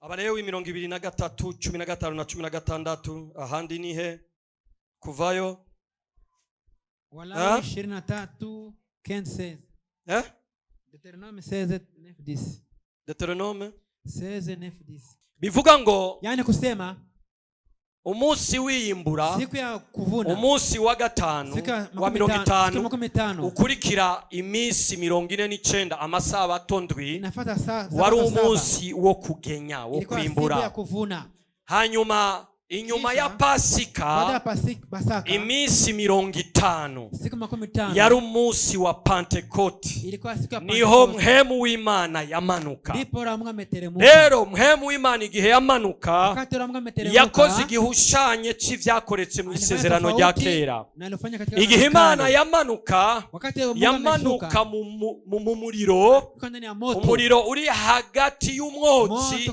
Abalewi 23 15 na 16 ahandi nihe kuvayo Walawi 23:15 Deuteronome 16:9 Deuteronome 16:9 bivuga ngo yani kusema umunsi wiyimbura siku ya kuvuna umunsi wa gatanu wa 50 ukurikira iminsi 49 amasabato ndwi wari umunsi wo kugenya wo kwimbura. Hanyuma inyuma ya Pasika iminsi 50 yari umunsi wa Pentekote, niho mpemu w'Imana yamanuka. Rero mpemu w'Imana igihe yamanuka yakoze igihushanye c'ivyakoretse mu isezerano rya kera. Igihe Imana yamanuka mu muriro, umuriro uri hagati y'umwotsi,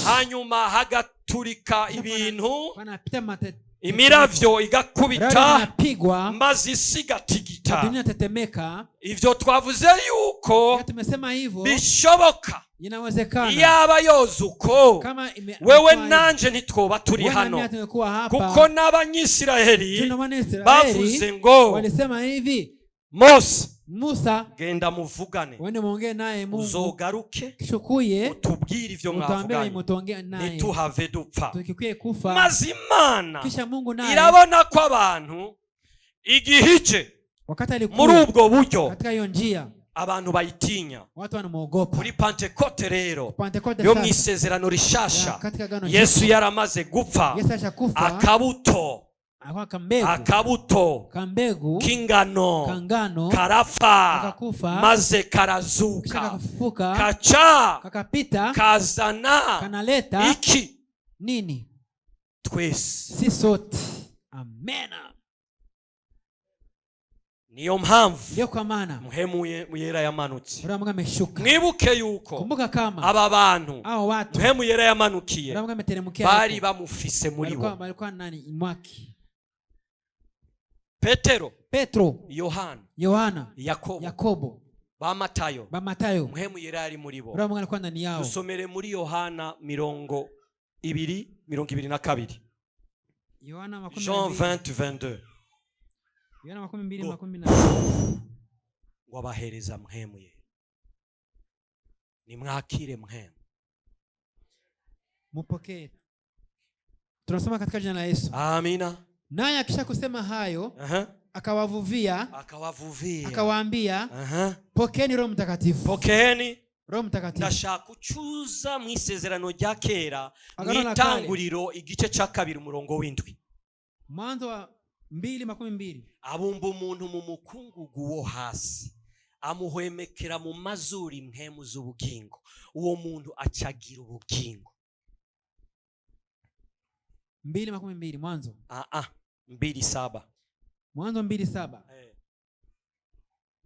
hanyuma hagaturika ibintu, imiravyo igakubita, maze isi igatigita. Ivyo twavuze yuko bishoboka iyaba yozuko wewe nanje ntitwoba turi hano, kuko n'Abanyisiraheli bavuze ngo Musa genda muvugane, uzogaruke utubwire ivyo mwavuganye ntituhave dupfa. Maze Imana irabona ko abantu igihije muri ubwo buryo abantu bayitinya. Kuri Pentekote rero yo mwisezerano rishasha Yesu yaramaze gupfa, akabuto k'ingano karapfa maze karazuka, kakapita kazana iki nini? Twese. Si sote. Amena. Niyo mpamvu ndio kwa maana mpemu yera yamanutse. Uramuga ameshuka. Mwibuke yuko kumbuka kama aba bantu watu mpemu yera yamanukiye uramuga ameteremkia bari bamufise muri bo. Balikuwa nani mwaki? Petro, Yohana, Yakobo, ba Matayo, mpemu yera ari muri bo. Uramuga alikuwa ndani yao. Dusomere muri Yohana 20:22. Yohana 20:22. Jean 20:22. Yohana 20:22. Wabahereza mpemu ye. Nimwakire mpemu. Mupokee. Tunasoma katika jina la Yesu. Amina. Naye akisha kusema hayo, akawavuvia, akawaambia, pokeeni Roho Mtakatifu. Pokeeni Roho Mtakatifu. Ndashaka kucuza mu isezerano rya kera n'itanguriro igice ca 2 umurongo w'indwi. Mwanzo wa 2:12. Abumba umuntu mu mukungugu wo hasi, amuhwemekera mu mazuri mpemu z'ubugingo, uwo muntu acagira ubugingo. 2:12 Mwanzo. 2:7. Mwanzo 2:7.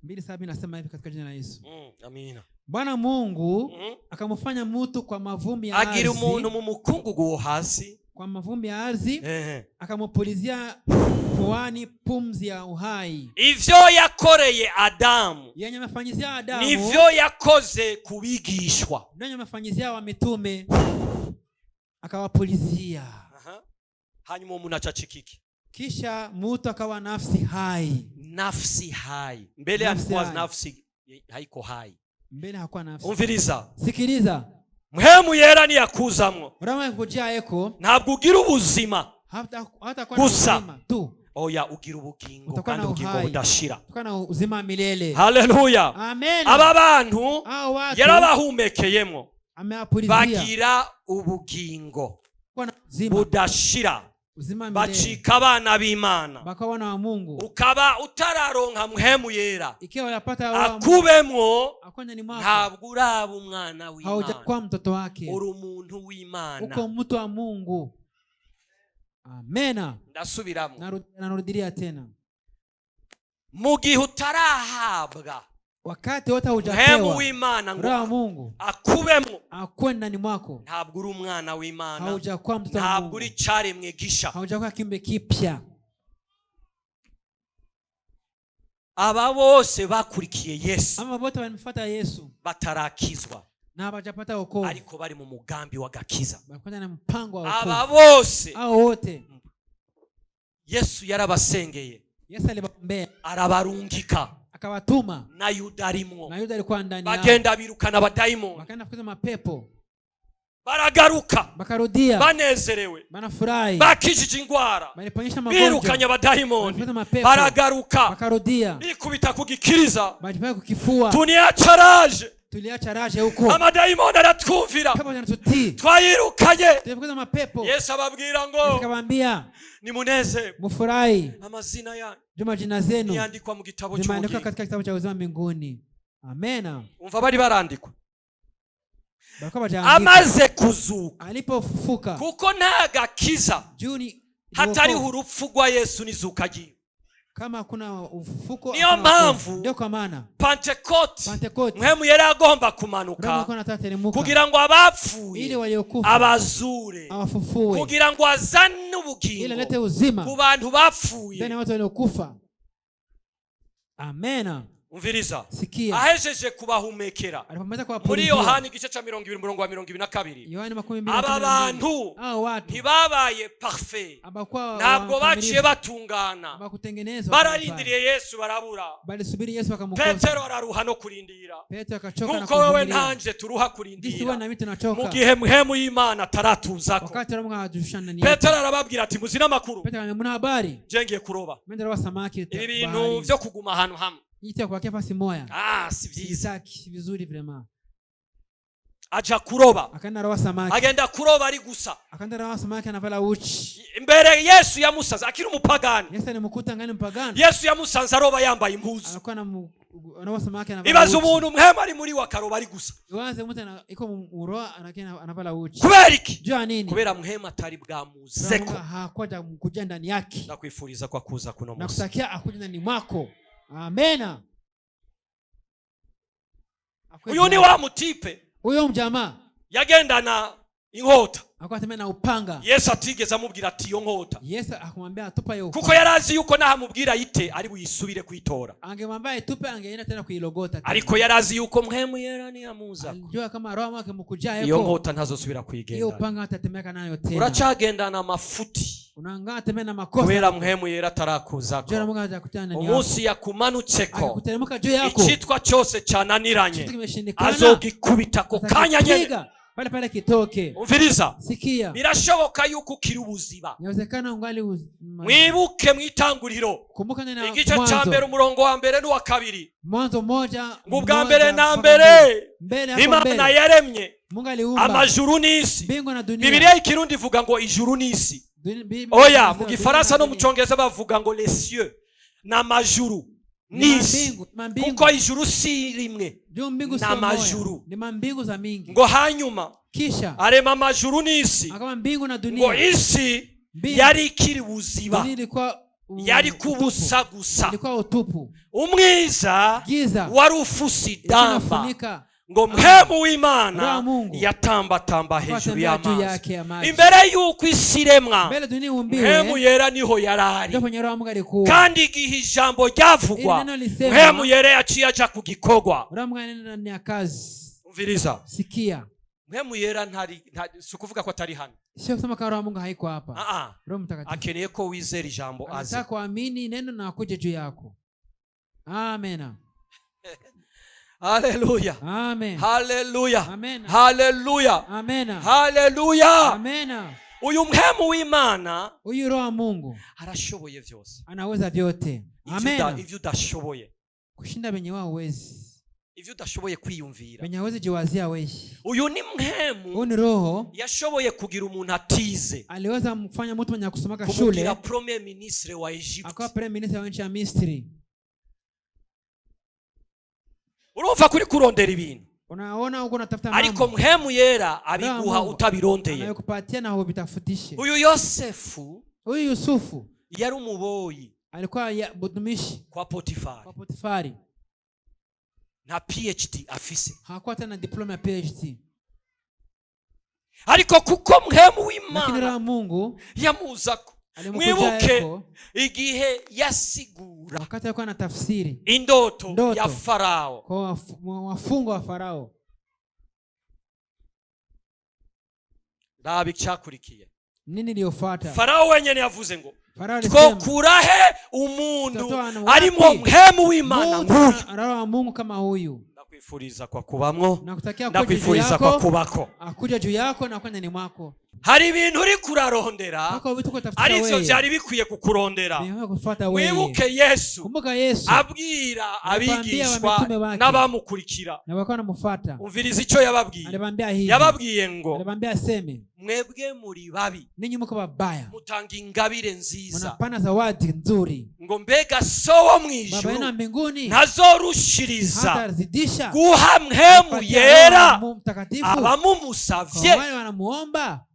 2:7 inasema hivi katika jina la Yesu. Amina. Bwana Mungu akamfanya mtu kwa mavumbi ya ardhi. Agira umuntu mu mukungugu wo hasi, kwa mavumbi ya ardhi, akamupulizia puani pumzi ya uhai. Ivyo yakoreye Adamu, yenye amefanyizia Adamu, nivyo yakoze kubigishwa. Ndio amefanyizia wa mitume, akawapulizia. Hanyuma umuntu acacikiki, kisha mtu akawa nafsi hai. Nafsi hai. Mbele alikuwa nafsi haiko hai. Mbele hakuwa nafsi. Umviriza, sikiliza, mpemu yera ni yakuzamwo. Urama kujia eko ntabwo ugira ubuzima hata kwa uzima tu. Oya, ugira ubugingo kandi ubugingo budashira. Tukana uzima milele. Haleluya. Amen. Aba bantu yarabahumekeyemo, bagira ubugingo budashira, bacika abana b'Imana, bakawana wa Mungu. Ukaba utararonka mpemu yera ikiwa yapata akubemwo, ntabwo uraba umwana w'Imana, haujakuwa mtoto wake, uri umuntu w'Imana, uko mtu wa Mungu. Amena. Ndasubiramo, narudilia tena, mu gihe utarahabwa, wakati wote hujapewa mpemu w'Imana ngo Mungu akubemwo, akwenda ni mwako, ntabwo uri umwana w'Imana, haujakuwa mtoto wa Mungu, ntabwo uri caremwe gisha, haujakuwa kimbe kipya. Aba bose bakurikiye Yesu, ama bote wanamfuata Yesu, batarakizwa, n'abajapata wokovu ariko bari mu mugambi w'agakiza. bakwenda na mpango wa wokovu. Aba bose hao wote Yesu yarabasengeye, Yesu alibaombea, arabarungika, akawatuma, na Yuda arimwo. na Yuda alikuwa ndani yao. Bagenda birukana abadayimoni, wakaenda kufukuza mapepo, baragaruka bakarudia banezerewe, banafurahi, bakijije ingwara, baliponyesha magonjwa, birukanye abadayimoni, balifukuza mapepo, baragaruka bakarudia, bikubita kugikiriza, balipoa kukifua, tuniacharaje, tuliacha raje huko, amadayimoni aratwumvira, pepo zinatutii, twayirukanye. tulifukuza mapepo. Yesu ababwira ngo akawaambia, nimuneze, mufurahi, amazina yanyu majina zenu yandikwa mu gitabo zimeandikwa katika kitabu cha uzima mbinguni. Amena. Umva bari barandikwa Barakawa amaze kuzuka, alipofufuka, kuko nta gakiza hatari urupfu rwa Yesu n'izuka ryiwe. kama kuna ufufuko, niyo mpamvu ndio kwa maana Pentecote Mpwemu yari agomba kumanuka kugira ngo abapfuye abazure, awafufue, kugira ngo azane ubugingo ku bantu bapfuye. bene watu waliokufa. Amena. Umviriza, sikia, ahejeje kubahumekera muri Yohana igice ca 20 umurongo wa 22, aba bantu ntibabaye parfait, ntabwo baciye batungana, bararindiriye Yesu barabura. Petero araruha no kurindira, nkuko wewe nanje turuha kurindira mu gihe Mpwemu y'Imana ataratuzako. Petero arababwira ati muzina makuru, je ngiye kuroba. Ibi bintu vyo kuguma ahantu hamwe si vyiza, si vizuri vraiment. Aja kuroba, agenda kuroba ari gusa, akaenda samaki anavala uchi. Imbere Yesu yamusanze akiri umupagani. Yesu alimukuta ngani mpagani, Yesu yamusanze aroba yambaye impuzu. Alikuwa anaroba samaki anavala uchi. Ibaza umuntu Mpwemu ari muri wakaroba ari gusa. Iwaze mtu iko muroa anavala uchi. Kubera iki? Jua nini? Kubera Mpwemu atari bwamuzeko. Hakuja kuja ndani yake. Nakwifuriza kwa kuza kuno munsi. Nakutakia akuje ndani mwako. Amena. Uyu ni wa mutipe, uyo mjamaa yagendana inkota, akwatemena na upanga. Yesu atigeze amubwira ati yo nkota. Yesu akamwambia atupa yo, kuko yarazi yuko nahamubwira ite ari buyisubire kwitora. Angemwambia itupe, angeenda tena kuilogota. Ariko yarazi yuko Mpwemu yera ni amuza, alijua kama roho wake mkujaa yako, iyo nkota ntazosubira kwigenda, iyo upanga atatemeka nayo tena. Uracagendana mafuti, unangaa temena makosa, kubera Mpwemu yera atarakuzako. Umunsi yakumanutseko, kuteremka juu yako, icitwa cyose cananiranye azogikubita ko kanya nyene pale pale kitoke. Umviriza, sikia, birashoboka yuko ukiri ubuzima. Inawezekana ungali mwibuke mwitanguriro, kumbuka nena igice ca mbere umurongo wa mbere n'uwa kabiri. Mwanzo moja, ubwa mbere na mbere Imana yaremye amajuru n'isi. Bibiliya y'ikirundi ivuga ngo ijuru n'isi. Oya, mu Gifaransa no mu Congereza bavuga ngo les cieux n'amajuru n'isi, kuko ijuru si rimwe n'amajuru. Ngo hanyuma kisha arema amajuru n'isi, ngo isi yari ikiri buziba, yari kubusa gusa, umwiza wari ufuse idamba, ngo Mpwemu w'Imana yatambatamba hejuru y'amazi. Imbere y'uko isi iremwa, Mpwemu yera niho yarari, kandi igihe ijambo ryavugwa Mpwemu yera yaciye aja ku gikorwa. Umviriza, sikia, Mpwemu yera si ukuvuga ko atari hano, sio kusema kama roho Mungu haiko hapa. Roho Mtakatifu akeneye ko wizera ijambo aze, anataka kuamini neno na akuje juu yako. Amen. Haleluya. Amen. Haleluya. Amen. Haleluya. Amen. Haleluya. Amen. Uyu Mpwemu w'Imana, uyu roho wa Mungu arashoboye vyose, anaweza vyote. Amen. Ivyo udashoboye kushinda benye wao wezi, ivyo udashoboye kwiyumvira, benye wezi jiwazia wewe. Uyu ni Mpwemu, uyu ni roho yashoboye kugira umuntu atize, aliweza mfanya mtu mwenye kusomaka shule, kugira premier ministre wa Egypt, akawa premier ministre wa nchi ya Misri. Urumva kuri kurondera ibintu, unaona uko unatafuta mambo, ariko Mpwemu yera abiguha utabirondeye, anakupatia na ubitafutishe. Uyu Yosefu, uyu Yusufu yari umuboyi, alikuwa mtumishi kwa Potifari, na PhD afise, hakuwa tena diploma ya PhD, ariko kuko Mpwemu w'Imana Mungu yamuzako. Mwibuke igihe yasigura, wakati alikuwa na tafsiri indoto ya Farao, kwa wafungwa wa Farao, raba icyakurikiye. Nini iliyofuata? Farao wenyene yavuze ngo twokurahe umuntu arimo mpemu w'Imana nk'uyu. Roho wa Mungu kama huyu. Ndakwifuriza kwa kubamwo, ndakwifuriza kwa kubako, akuja juu yako na kwa ndani mwako. Hari ibintu uri kurarondera arivyo byari bikwiye kukurondera. Wibuke Yesu abwira abigishwa n'abamukurikira, umviriza icyo yababwiye. Yababwiye ngo mwebwe muri babi, ninyi mko babaya, mutanga ingabire nziza, mnapana zawadi nzuri, ngo mbega so wo mwijuru ntazorushiriza guha mpemu yera abamumusavye. Wanamuomba.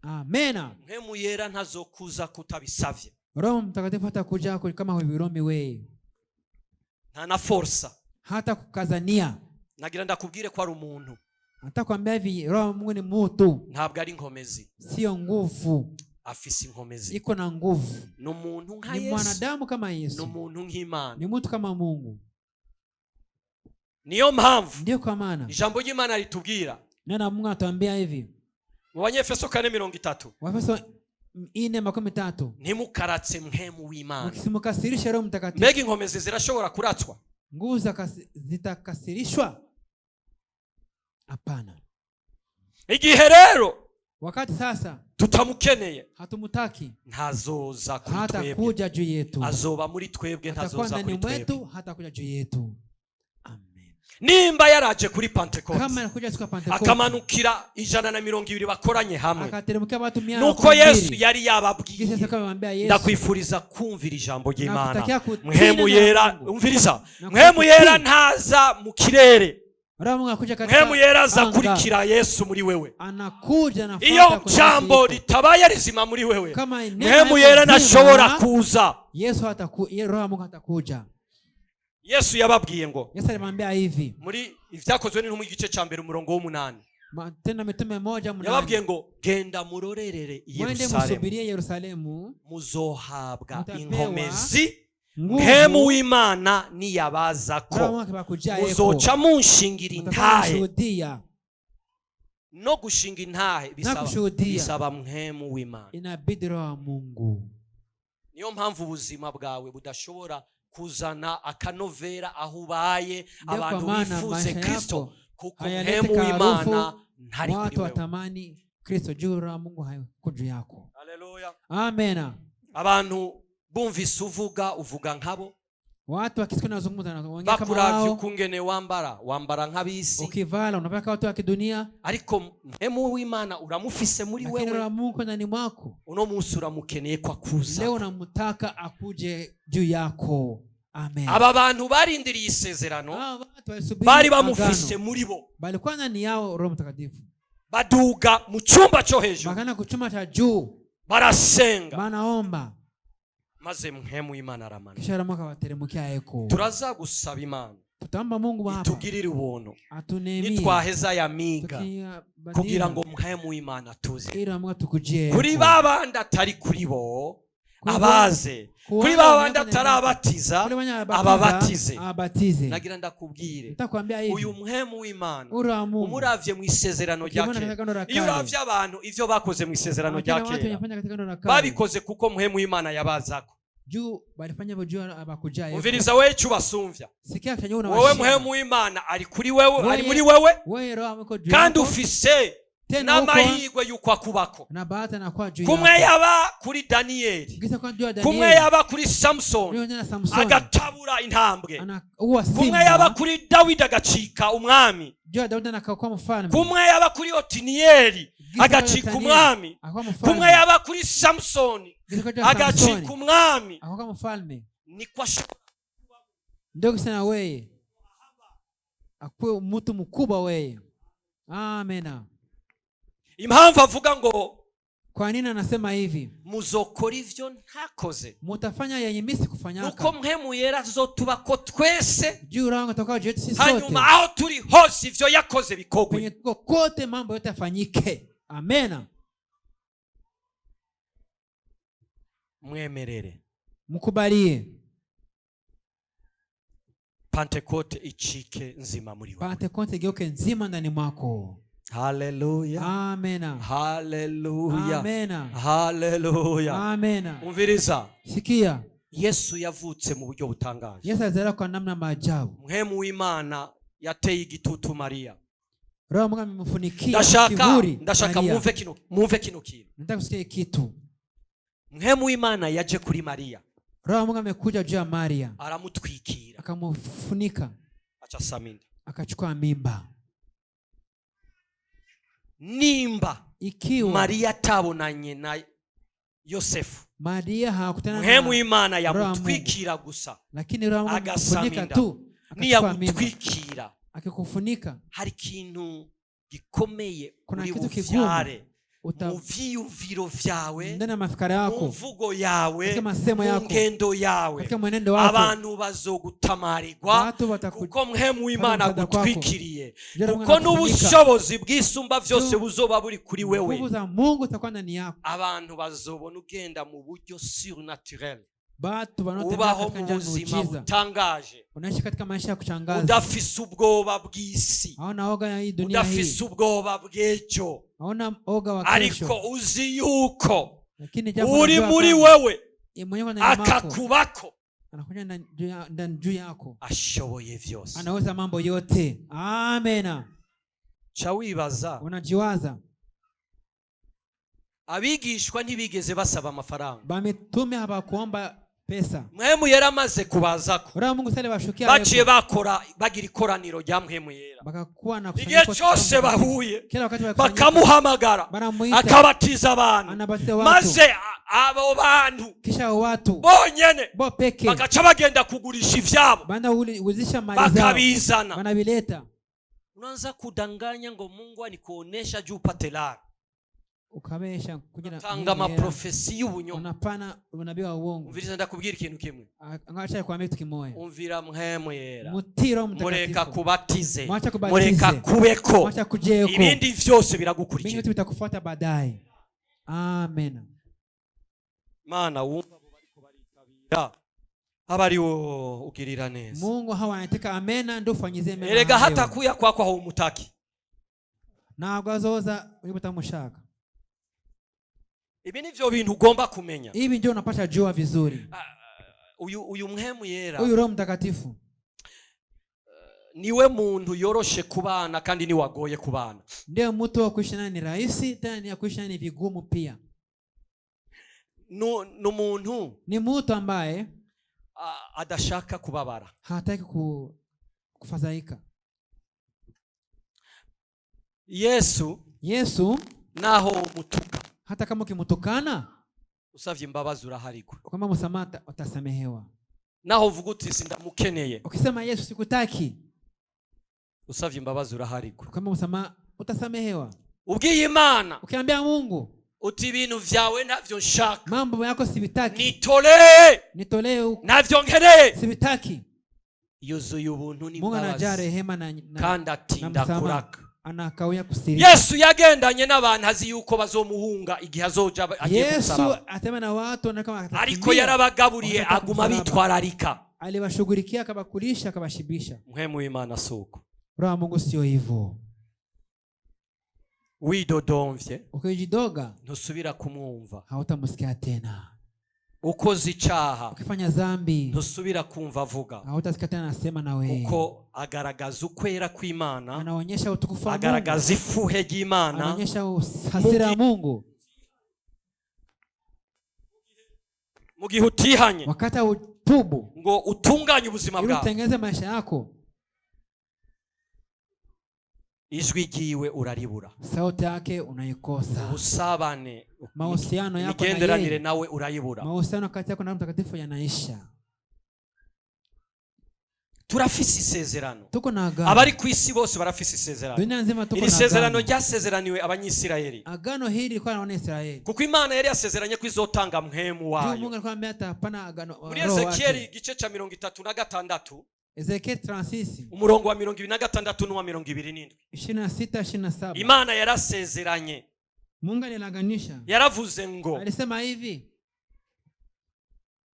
Amena. Mpemu yera ntazokuza kutabisavye. Roho Mtakatifu hatakuja kama hubiromi wewe, nta na force, hata kukazania. Nagira ndakubwire ko ari umuntu. Natakwambia hivi, Roho Mungu ni mtu, ntabwo ari inkomezi, sio nguvu. Afise inkomezi, iko na nguvu. Ni umuntu nka Yesu, ni mwanadamu kama Yesu, ni umuntu nk'Imana, ni mtu kama Mungu. Niyo mpamvu ndio kwa maana ijambo ry'Imana ritubwira, nena Mungu atuambia hivi mu Banyefeso 4:30, Waefeso 4:30, ntimukaratse mpemu w'Imana. Mkisimukasirisha Roho Mtakatifu. Mbega inkomezi zirashobora kuratswa? Nguvu zitakasirishwa? Hapana. Igihe rero wakati sasa tutamukeneye, hatumutaki, ntazoza kuri twebwe, hata kuja juu yetu. Azoba muri twebwe, ntazoza kuri twebwe, hata kuja juu yetu. Nimba yaraje kuri Pentecote, akamanukira 120 bakoranye hamwe, nuko Yesu yari yababwiye, ndakwifuriza kumvira ijambo ry'Imana. Mpemu yera, umviriza, mpemu yera ntaza mu kirere, mpemu yera azakurikira Yesu muri wewe. Iyo jambo ritabaye rizima muri wewe, mpemu yera ntashobora kuza. Roho hatakuja. Yesu yababwiye ngo, Yesu alimwambia hivi muri Ivyakozwe n'Intumwa igice ca mbere umurongo w'8, Matendo Mitume 1:8, yababwiye ngo genda murorerere Yerusalemu, muzohabwa inkomezi mpemu w'Imana niyabazako, muzoca munshingira intahe. No gushinga intahe bisaba mpemu w'Imana, inabidi Roho wa Mungu. Niyo mpamvu ubuzima bwawe budashobora kuzana akanovera aho ubaye abantu bifuze Kristo, kuko mpemu w'Imana ntari kuri wewe. Watu watamani Kristo juu, Roho Mungu hayuko juu yako. Haleluya. Amen. Abantu bumvise uvuga nkabo, watu wakisikia unazungumza na wengine kama wao, bakuravye kungene wambara nk'abisi, ukivala unapaka watu wa kidunia, ariko mpemu w'Imana uramufise muri wewe. Roho Mungu ndani mwako, uno munsi uramukeneye kwa kuza. Leo unamtaka akuje juu yako. Amen. Aba bantu barindiriye isezerano bari bamufise muri bo, bali kwanza ni yao Roho Mtakatifu. Baduga mu cyumba cyo hejuru, bagana ku cyumba cha juu, barasenga, banaomba, maze mpemu w'Imana aramana. Kisha Roho akabateremkia eko. Turaza gusaba Imana, tutamba Mungu hapa itugirire ubuntu, atunemie, nitwaheza yamiga kugira ngo mpemu w'Imana tuze ila Mungu tukujie kuri babandi atari kuri bo, abaze kuri babandi atarabatiza ababatize. Nagira ndakubwire, uyu mpemu w'Imana umuravye mu isezerano ryake, iyo uravye abantu ivyo bakoze mu isezerano ryake, babikoze kuko mpemu w'Imana yabazako. Umviriza wewe icyo ubasumvya, wowe mpemu w'Imana ari kuri wewe, ari muri wewe, kandi ufise n'amahirwe y'uko akubako. Kumwe yaba kuri Daniyeli, kumwe yaba kuri Samson agatabura intambwe, kumwe yaba kuri Dawidi agacika umwami, kumwe yaba kuri Otiniyeli agacika umwami, kumwe yaba kuri Samson agacika umwami, niko ndio sana wewe akuwe mtu mkubwa wewe. Amen. Impamvu avuga ngo, kwa nini anasema hivi? Muzokora ivyo ntakoze, mutafanya yenye mimi sikufanyaka, uko mpemu yera azotubako twese juu rango atakao jetu sisi sote, hanyuma aho turi hose ivyo yakoze bikogwe, kwenye tuko kote mambo yote yafanyike. Amen. Mwemerere, mukubalie Pentecote ichike nzima muri wewe, Pentecote igeuke nzima ndani mwako. Haleluya. Amen. Haleluya. Amen. Haleluya. Amen. Umviriza. Sikia. Yesu yavutse mu buryo butangaje. Yesu azaliwa kwa namna maajabu. Muhemu w'Imana yateye igitutu Mariya. Roho Mungu amemfunikia kivuli. Ndashaka muve kino kintu. Nataka kusikia kitu. Muhemu w'Imana yaje kuri Mariya. Roho Mungu amekuja juu ya Maria. Aramutwikira. Akamfunika. Acha saminda. Akachukua mimba. Nimba ikiwa Maria tabonanye na Yosefu, Maria hakutana na Muhemu w'Imana yamutwikira gusa, lakini Roho agafunika tu, niyamutwikira akikufunika. Hari kintu gikomeye, kuna kitu kigumu mu vyiyumviro vyawe, ndana mafikara yako, mu mvugo yawe, mu ngendo yawe, abantu bazogutamarirwa kuko Muhemu w'Imana agutwikiriye, kuko n'ubushobozi bw'isumba vyose buzoba buri kuri wewe. Nguvu za Mungu zitakuwa ndani yako. Abantu bazobona ugenda mu buryo surnaturel, ubaho mu buzima butangaje, unaishi katika maisha ya kushangaza, udafise ubwoba bw'isi, hauna oga ya hii dunia hii, udafise ubwoba bw'ejo, hauna oga wa kesho, ariko uzi yuko uri muri wewe akakubako, anakuja ndani juu yako, ashoboye vyose, anaweza mambo yote. Amen. Cha wibaza, unajiwaza, abigishwa ntibigeze basaba amafaranga, bamitume habakuomba pesa. Muhemu yaramaze kubazako, Roho Mungu sale bashukia, baciye bakora bagira ikoraniro rya Muhemu yera, bakakuwa na igihe cyose bahuye, kila wakati bakamuhamagara, akabatiza abantu, maze abo bantu kisha watu bonyene bo peke bagaca bagenda kugurisha ivyabo, uzisha mali zao bakabizana, wanavileta. Unaanza kudanganya ngo Mungu anikuonesha juu upate lara, ukabesha kugira tanga maprofesi y'ubunyoma, unapana unabii wa uongo. Umviriza ndakubwira ikintu kimwe, angacha kwambia kitu kimoja, umvira Muhemu yera, mutiro mtakatifu, mureka kubatize, mureka kubeko, ibindi vyose biragukurikira, bingi bitakufuata baadaye. Amen. Mana wumva bo bariko baritabira abari wo ugirira neza. Mungu hawa anataka amena ndo ufanyize mema. Erega hata kuya kwako aho umutaki, ntabwo azoza uri butamushaka. Ibi nivyo bintu ugomba kumenya, hivi ndio unapata jua vizuri. Uyu Muhemu yera, uyu Roho Mtakatifu niwe muntu yoroshe kubana kandi ni wagoye kubana. Ndio mtu wa kuishi naye ni rahisi, tena ni kuishi naye ni vigumu pia. Ni mtu ambaye adashaka kubabara, hataki kufadhaika. Yesu naho mutuka, hata kama ukimutukana, usavye imbabazi uraharigwa, kama msamaha utasamehewa. Naho uvuga uti sindamukeneye, ukisema Yesu sikutaki, usavye imbabazi uraharigwa, kama msamaha utasamehewa. Ubwiye Imana, ukiambia Mungu uti ibintu vyawe navyo nshaka, mambo yako sibitaki, nitolee navyo nkeneye, sibitaki, yuzuye ubuntu ni Mungu anajaa rehema na kandi atinda kuraka, anakawia kusirika. Yesu yagendanye n'abantu azi yuko bazomuhunga igihe azoja agiye kusaba. Yesu atema na watu na kama ariko yarabagaburiye aguma bitwararika, aliwashughulikia akabakulisha akabashibisha. Muhemu w'Imana soko, Roho Mungu sio hivyo. Widodomvye, ukijidoga ntusubira kumwumva, hautamsikia tena. Ukoze icaha, ukifanya dhambi, ntusubira kumva avuga, hautasikia tena anasema na wewe, kuko agaragaza ukwera kw'Imana, anaonyesha utukufu wa Mungu, agaragaza ifuhe ry'Imana, anaonyesha hasira ya Mungu. Mu gihe utihanye, wakati utubu ngo utunganye ubuzima bwawe, utengeneze maisha yako, ijwi ryiwe uraribura, sauti yake unaikosa, ubusabane, mahusiano yako na yeye nawe urayibura, mahusiano kati yako na Mtakatifu yanaisha. Turafise isezerano, tuko na agano, abari ku isi bose barafise isezerano, dunia nzima tuko na agano. Isezerano ryasezeraniwe abanyisirayeli, agano hili lilikuwa na Israeli, kuko Imana yari yasezeranye ko izotanga Muhemu wayo. Mungu alikuwa ameta hapana agano. Muri Ezekieli igice ca 36, Ezekiel 36 umurongo wa 26 n'uwa 27, 26-27, Imana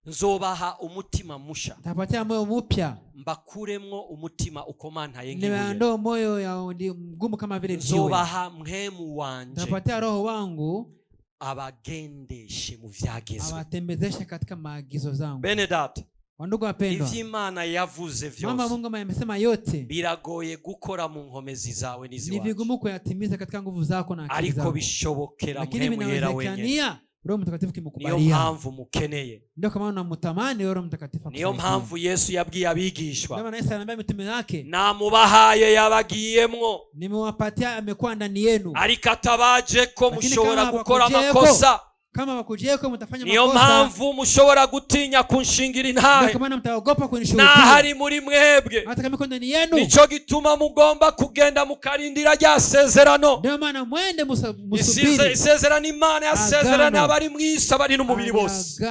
nzobaha umutima musha, nitapatia moyo mpya, mbakuremwo umutima ukomantaye niwaondoe moyo ya mgumu kama vile jiwe, nzobaha mhemu wanje, nitapatia roho wangu abagendeshe mu vyagezwe, awatembezeshe katika maagizo zangu. Benedata, wandugu wapendwa, ivy'Imana yavuze vyose, mama Mungu amesema yote, biragoye gukora mu nkomezi zawe n'iziwacu, ni vigumu kuyatimiza katika nguvu zako na akili zako, ariko bishobokera lakini mhemu wenyine. Roho Mtakatifu kimukubalia. Niyo mpamvu mukeneye. Ndio kama unamtamani Roho Mtakatifu. Niyo mpamvu Yesu yabwiye abigishwa. Ndio maana Yesu anambia mitume yake, namubahaye yabagiyemwo, nimewapatia amekuwa ndani yenu, ariko atabaje ko mushobora gukora amakosa. Kama wakujeko mtafanya makosa. Niyo mpamvu mushobora gutinya kunshingira intahe. Kama mtaogopa kunishuhudia. Na hari muri mwebwe. Hata kama iko ndani yenu. Nico gituma mugomba kugenda mukarindira rya sezerano. Ndio maana mwende musubiri. Isezerano Imana yasezerana abari mwisi abari n'umubiri bose.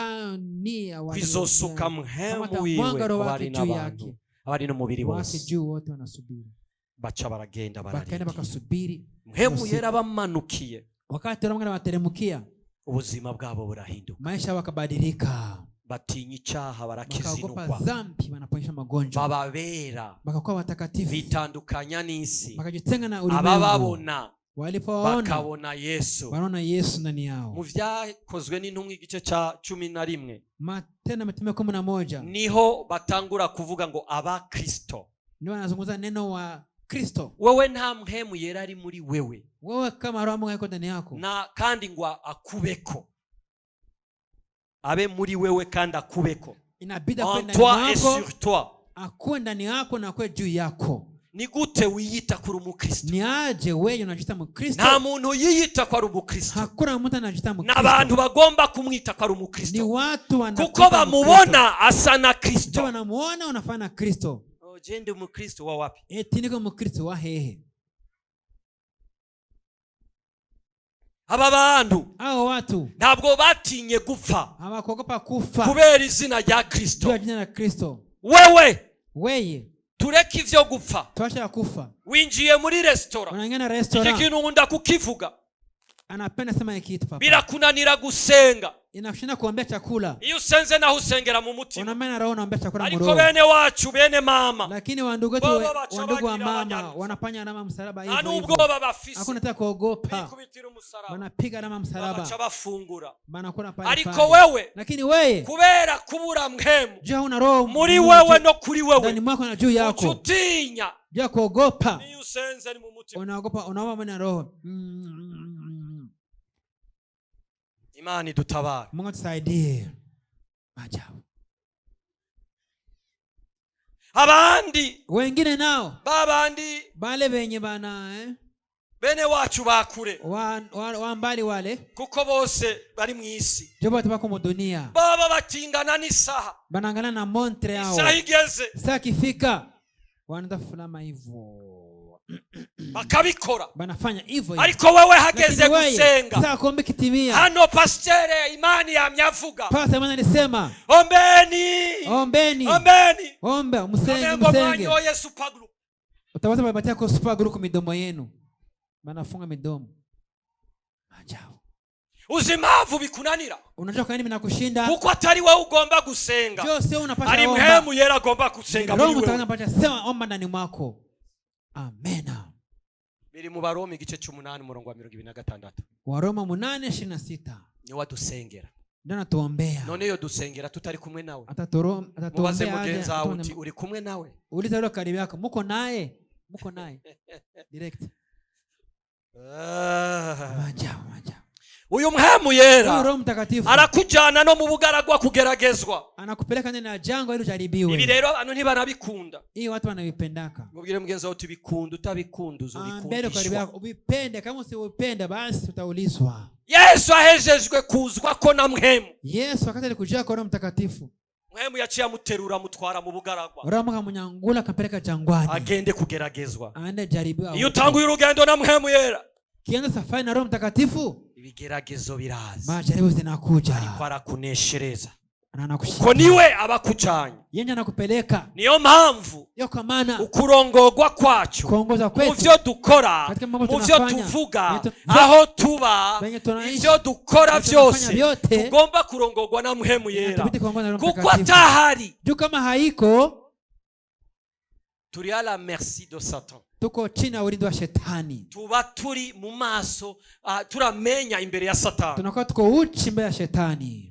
Kwizosuka mhemu wiwe abari n'abantu abari n'umubiri bose. Juu wote wanasubiri. Baca baragenda bakaenda bakasubiri. Mhemu yera bamanukiye. Wakati Roho wateremukia, ubuzima bwabo burahinduka, maisha wakabadilika, batinya icyaha barakizinukwa, dhambi wanaponyesha magonjwa, bababera bakakuwa watakatifu, bitandukanya n'isi, bakajitenga na ulimwengu, abababona walipowaona bakabona Yesu, wanaona Yesu ndani yao. Mu vyakozwe n'intumwa igice ca 11 Matendo Mitume 11 niho batangura kuvuga ngo aba Kristo, ndio wanazungumza neno wa Kristo. Wewe nta mhemu yera ari muri wewe, wewe kama Roho Mungu yuko ndani yako, na kandi ngwa akubeko, abe muri wewe kandi akubeko, inabidi kwenda ndani yako, akuwe ndani yako na akuwe juu yako. Ni gute wiyita kuri umukristo? Ni aje wewe unajita mukristo? Nta muntu yiyita kwa umukristo. Hakuna mtu anajita mukristo. N'abantu bagomba kumwita kwa umukristo. Ni watu wanataka kuko bamubona asa na Kristo. Wanamuona unafanya Kristo. Je, ndi umukristo wa wapi? Eti niko mukristo wa hehe. Aba bantu hao watu ntabwo batinye gupfa, hawakogopa kufa kubera izina rya Kristo. Kwa jina la Kristo. Wewe tureke ivyo gupfa, twasha kufa, winjiye muri restaurant, unangena restaurant, iki kintu nkunda kukivuga, anapenda sema ikitu papa, birakunanira gusenga, inakushinda kuombea chakula. Iyo usenze naho usengera mu mutima, unamena roho unaombea chakula mu roho. Ariko bene wacu bene mama, lakini wandugu wetu wandugu wa mama wanafanya alama msalaba hivyo hivyo, hakuna hata kuogopa, wanapiga alama msalaba, wanakula pale. Ariko wewe, lakini wewe kubera kubura mhemu, je, una roho muri wewe no kuri wewe, ndani mwako na juu yako, utinya, je kuogopa, ni usenze ni mu mutima, unaogopa, unaomba na roho. Imani dutabara, Mungu tusaidie. Ajabu. Abandi wengine nao babandi bale benye bana bene wacu bakure wa mbali wale, kuko bose bari mu isi, jobo tabako mu dunia, baba batingana n'isaha, banangana na montre yao, isaha igeze, saa kifika wanatafulama hivyo bakabikora, banafanya hivyo. Ariko wewe hageze gusenga, saa kombe kitimia, hano pastere imani yamyavuga, pastor imani alisema ombeni omba musenge Yesu pagru, utaweza kubatia kwa super group midomo yenu, banafunga midomo. Ajabu. Uzimavu bikunanira, unajua kwa nini binakushinda? Kuko atari wewe ugomba gusenga, jo sio unapasha ari mhemu yera agomba gusenga muri wewe, unapasha sema omba ndani mwako. Amena. Biri mu Baroma igice 8 umurongo wa 26. Waroma 8:26. Ni wadusengera, ndio natuombea. None yo dusengera tutari kumwe nawe, atatuombea. Mubaze mugenza wawe uti uri kumwe nawe, uliza leo karibu yako, muko naye direct. Maja uyu mhemu yera Roho Mtakatifu arakujana no mu bugaragwa kugeragezwa, anakupeleka ndani ya jangwa ili ujaribiwe. Ibi rero abantu ntibanabikunda, hii watu wanavipendaka. Mubwire mugenza wawe tubikunda, utabikunda uzobikundishwa. Ubipende, kama usipende basi utaulizwa. Yesu ahejejwe kuzwa ko na mhemu. Yesu wakati alikujia kwa Roho Mtakatifu, mhemu yaciye amuterura mutwara mu bugaragwa, Roho akamunyangula akampeleka jangwani, agende kugeragezwa, aende jaribiwa. Iyo utanguye urugendo na mhemu yera, kianza safari na Roho Mtakatifu, ibigeragezo biraza, majaribu zinakuja, ariko arakuneshereza, ko niwe abakujanye. Niyo mpamvu ukurongorwa kwacu mu vyo dukora, mu vyo tuvuga, aho tuba, ivyo dukora vyose tugomba kurongorwa na Mpwemu Yera, kuko atahari turi à la merci de Satan. Tuko chini ya ulinzi wa shetani. Tuba turi mu maso, turamenya imbere ya Satani. Tunakuwa tuko uchi mbele ya shetani.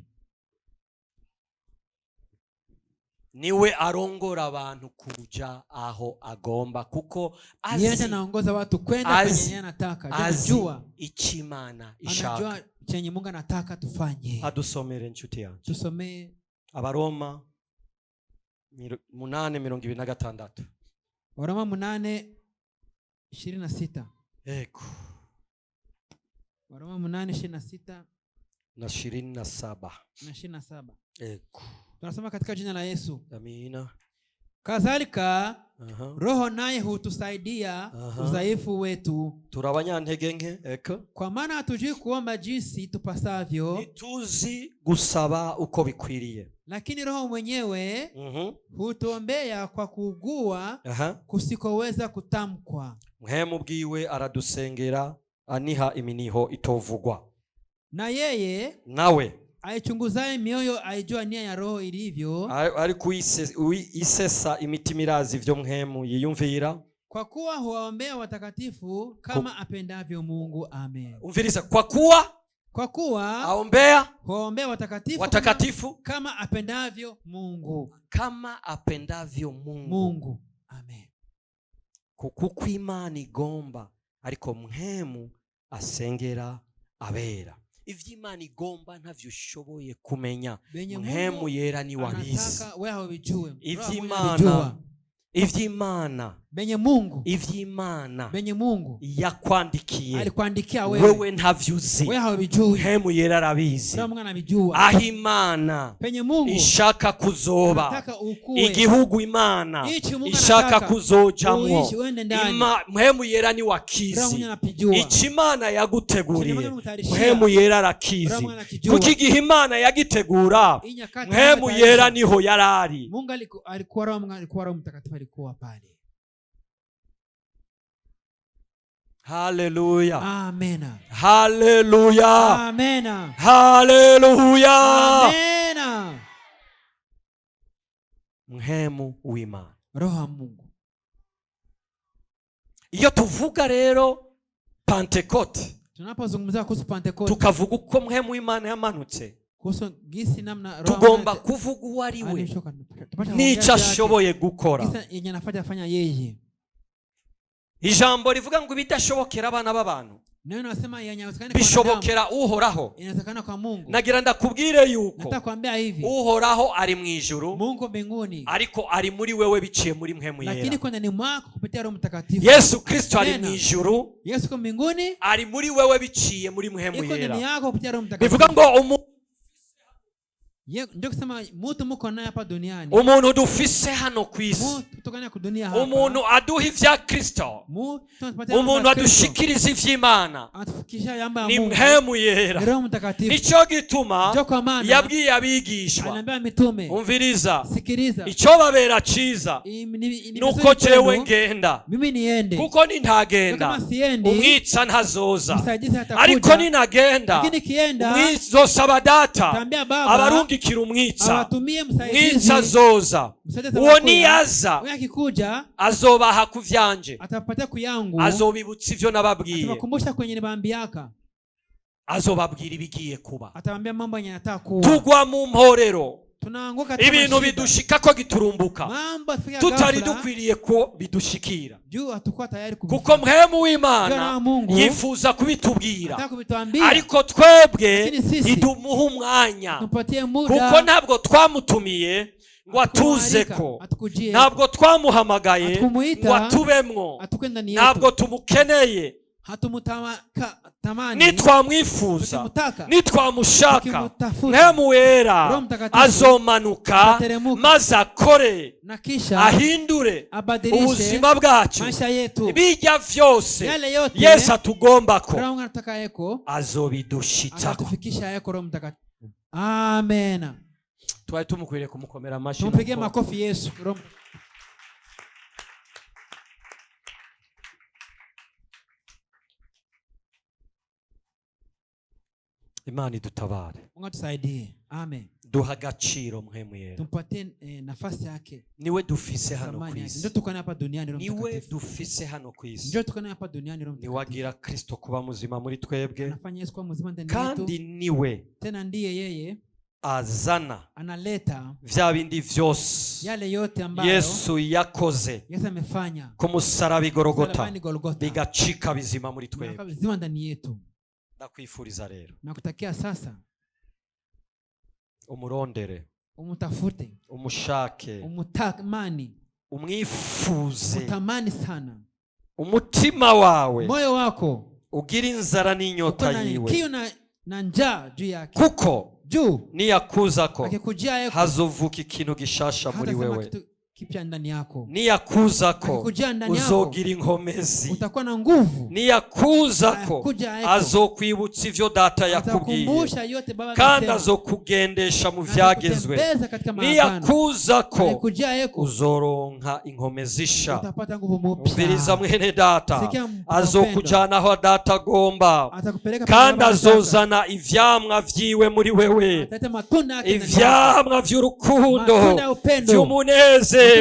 Niwe arongora abantu kuja aho agomba, kuko yeye anaongoza watu kwenda kwenye anataka. Anajua ichimana ishaka. Anajua chenye Mungu anataka tufanye. Adusomere nshuti yanjye. Tusomee Abaroma 8:26. Waroma 8:26. Eko. Waroma 8:26 na 27. Na 27. Eko. Tunasoma katika jina la Yesu. Amina. Kadhalika Roho naye hutusaidia udhaifu wetu. Turabanyantege nke. Eko. Kwa maana hatujui kuomba jinsi tupasavyo. Nituzi gusaba uko bikwiriye. Lakini Roho mwenyewe hutuombea kwa kuugua kusikoweza kutamkwa. Mpwemu bwiwe aradusengera aniha iminiho itovugwa. Na yeye nawe aichunguzaye mioyo aijua nia ya Roho ilivyo. Ari kuisesa imitima irazi vyo Mpwemu yiyumvira. Kwa kuwa huwaombea watakatifu kama apendavyo Mungu. Amen. Umviriza, kwa kuwa huwaombea watakatifu kama apendavyo Mungu. Kama apendavyo Mungu. Amen. Kuko Imana igomba ariko Mpwemu asengera abera. Ivy'Imana igomba ntavyo ushoboye kumenya. Mpwemu Yera ni wabizi. Ivy'Imana benye Mungu, ivy'Imana benye Mungu yakwandikiye, alikwandikia wewe ntavyuzi, wewe hawabijui. Mpwemu Yera arabizi. Anabijua aho Imana penye Mungu ishaka kuzoba, igihugu Imana ishaka kuzojamwo, Mpwemu Yera ni wakizi. Ico Imana yaguteguriye Mpwemu Yera arakizi, kuko igihe Imana yagitegura Mpwemu Yera niho yarari. Mungu alikuwa Roho Mtakatifu alikuwa pale. Hallelujah. Amen. Hallelujah. Amen. Hallelujah. Amen. Mpwemu w'Imana, Roho wa Mungu. Iyo tuvuga rero Pentecote, tunapozungumzia kuhusu Pentecote, tukavuga uko Mpwemu w'Imana yamanutse, kuhusu gisi namna tugomba kuvuga uwo ari we n'icyo ashoboye gukora. Yenye anafanya yeye. Ijambo rivuga ngo ibidashobokera abana b'abantu neno nasema yanyawezekana bishobokera Uhoraho. Inawezekana kwa Mungu. Nagira ndakubwire yuko natakwambia hivi, Uhoraho ari mu ijuru, Mungu mbinguni, ariko ari muri wewe biciye muri Mpwemu Yera. Lakini kwa ndani mwako kupitia Roho Mtakatifu. Yesu Kristo ari mu ijuru, Yesu kwa mbinguni, ari muri wewe biciye muri Mpwemu Yera. Iko ndani yako kupitia Roho Mtakatifu. Bivuga ngo ndio kusema mtu mko naye hapa duniani, umuntu dufise hano kwisi, kutokana ku dunia hapa, umuntu aduha ivya Kristo, umuntu adushikiriza ivy'Imana, atufikisha yamba ya ni Mungu, Mpwemu Yera. Roho Mtakatifu. Nico gituma yabwiye abigishwa, anambia mitume, umviriza, sikiriza, ico babera ciza nuko jewe ngenda, mimi niende, kuko nintagenda umwica ntazoza, ariko ninagenda umwizosaba data abarungi kirumwica, mwica azoza, uwo niyaza azobaha kuvyanje, atapatia kuyangu, azobibutsa ivyo nababwiye, atakumbusha kwenye nibambiaka, azobabwira ibigiye kuba, atamwambia mambo yanataka kuwa. Tugwa mu mporero, tunaanguka ibintu bidushika ko giturumbuka, tutari dukwiriye ko bidushikira, kuko Mpwemu w'Imana yifuza kubitubwira, ariko twebwe idumuha umwanya, kuko ntabwo twamutumiye ngo atuzeko, ntabwo twamuhamagaye ngo atubemwo, ntabwo tumukeneye. Nitwamwifuza, nitwamushaka, Mpwemu Wera azomanuka maze akore, ahindure ubuzima bwacu, bijya vyose Yesu atugombako azobidushitsako. Amen. Twari tumukwiriye kumukomera amashyi. Tumpigie makofi Yesu. Imana idutabare. Mungu tusaidie. Amen. Duha agaciro mpemu yera. Tumpatie nafasi yake. Niwe dufise hano ku isi. Ndio tukana hapa duniani Roho Mtakatifu. Niwe dufise hano ku isi. Ndio tukana hapa duniani Roho Mtakatifu. Niwagira Kristo kuba muzima muri twebwe. Anafanya Yesu kuwa mzima ndani yetu. Kandi niwe. Tena ndiye yeye azana analeta vya bindi vyose yale yote ambayo Yesu yakoze Yesu amefanya ku musaraba Golgotha bigacika bizima muri twebwe. Bizima ndani yetu. Ndakwifuriza rero. Nakutakia sasa umurondere, umutafute, umushake, umutamani, umwifuze, utamani sana. Umutima wawe, moyo wako ugira inzara n'inyota yiwe. Kiyo na njaa juu yake. Kuko niyakuzako hazovuka ikintu gishasha muri wewe. Kipya ndani yako. Niyakuzako uzogira inkomezi. Utakuwa na nguvu. Niyakuzako azokwibutsa ivyo data yakubwiye. Kandi azokugendesha mu vyagezwe. Niyakuzako uzoronka inkomezisha. Utapata nguvu mpya. Umviriza mwene data. Azokujana aho data agomba. Kandi azozana ivyamwa vyiwe muri wewe. Ivyamwa vy'urukundo, vy'umunezero,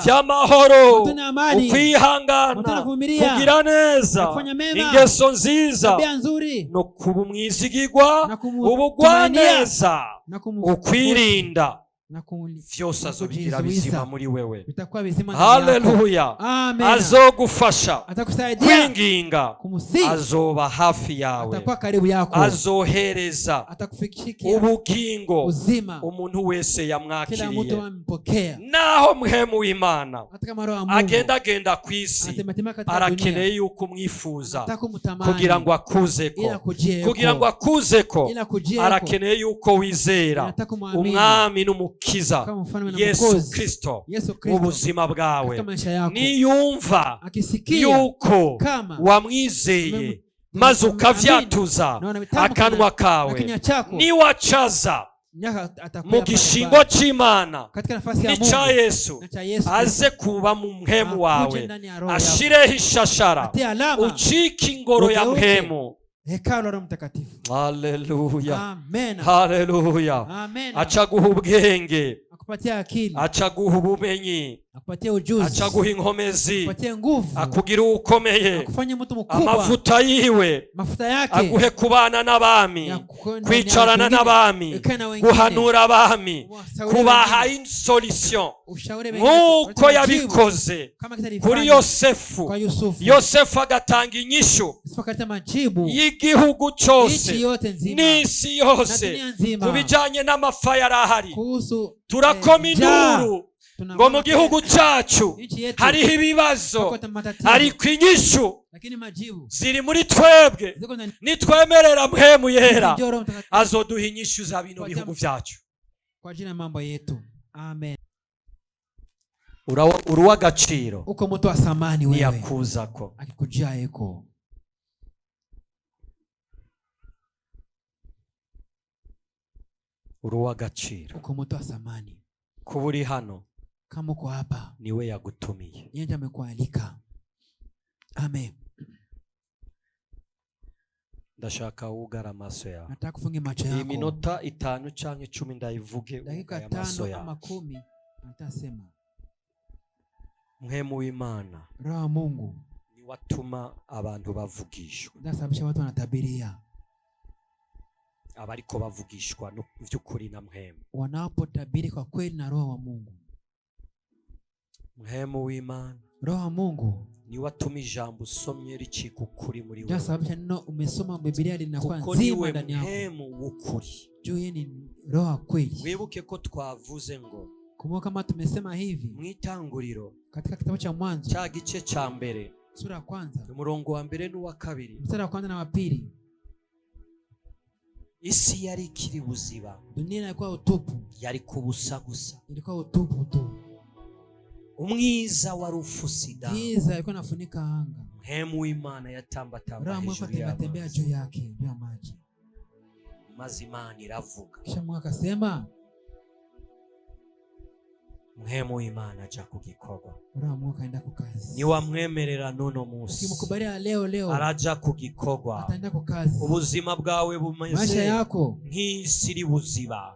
vy'amahoro, ukwihangana, kugira neza, ingeso nziza, no kuba umwizigirwa, ubugwaneza, ukwirinda, vyose azobigira bizima muri wewe. Haleluya. Azogufasha kwinginga, azoba hafi yawe, azohereza ubugingo umuntu wese yamwakiriye. Naho mpemu w'Imana agenda kwisi, arakeneye yuko umwifuza kugira ngo akuzeko, arakeneye yuko wizera umwami n'umukiza Yesu Kristo ubuzima bwawe. Niyumva yuko wamwizeye maze ukavyatuza akanwa kawe, niwacaza mu gishingo c'Imana nica Yesu, aze kuba mu mpemu wawe, ashireho ishashara, ucike ingoro ya mpemu. Hekalu la Mtakatifu. Haleluya. Amen. Haleluya. Amen. Achaguha ubwenge, akupatia akili, achaguha ubumenyi, akupatia ujuzi, achaguha inkomezi, akupatia nguvu, akugira ukomeye, akufanye mtu mkubwa, amafuta yiwe, mafuta yake, aguhe kubana n'abami, kwicarana n'abami, guhanura abami, kubaha solution nkuko yabikoze kuri Yosefu. Yosefu agatanga inyishu y'igihugu cyose n'isi yose kubijanye n'amafa yarahari. Turakoma induru ngo mu gihugu cyacu hariho ibibazo, ariko inyishu ziri muri twebwe. Nitwemerera mpemu yera, azoduha inyishu za bino bihugu byacu kwa jina mambo yetu. Amen. Uruwa agaciro, uko mtu wa thamani wewe, niyakuzako akikujia yeko. Uruwa agaciro, uko mtu wa thamani. Kuba uri hano, kama uko hapa, niwe yagutumiye, yeye amekualika. Amen. Ndashaka ugara amaso yawe. Nataka kufunga macho yako. Iminota 5 canke 10 ndayivuge dakika 5 ama 10 nitasema. Mpemu w'Imana, Roho wa Mungu, ni watuma abantu bavugishwa. Ndasabisha watu wanatabiria. Abariko bavugishwa no vy'ukuri na mpemu. Wanapotabiri kwa kweli na Roho wa Mungu. Mpemu w'Imana, Roho wa Mungu, ni watuma ijambo usomye ricika ukuri muri wewe. Ndasabisha neno umesoma Biblia linakuwa nzima ndani yako. Mpemu w'ukuri. Juu yeye ni Roho wa kweli. Wibuke ko twavuze ngo, kumbuka kama tumesema hivi mwitanguriro katika kitabu cha Mwanzo cha gice cha mbere sura ya kwanza umurongo wa mbere n'uwa kabiri, mstari wa kwanza na wa pili. Isi yari ikiri buziba, dunia ilikuwa utupu, yari kubusa gusa, ilikuwa utupu tu. Umwiza wari ufusida, giza ilikuwa inafunika anga. Mpemu w'Imana yatambatamba tembea juu yake, juu ya maji. Maze Imana iravuga. Kisha Mungu akasema, Mhemu w'Imana aja ku gikorwa. Roho wa Mungu kaenda ku kazi. Niwamwemerera nuno munsi. Ukimkubalia leo araja ku gikorwa. Ataenda ku kazi. Ubuzima bwawe bumeze maisha yako nk'isi iri buziba.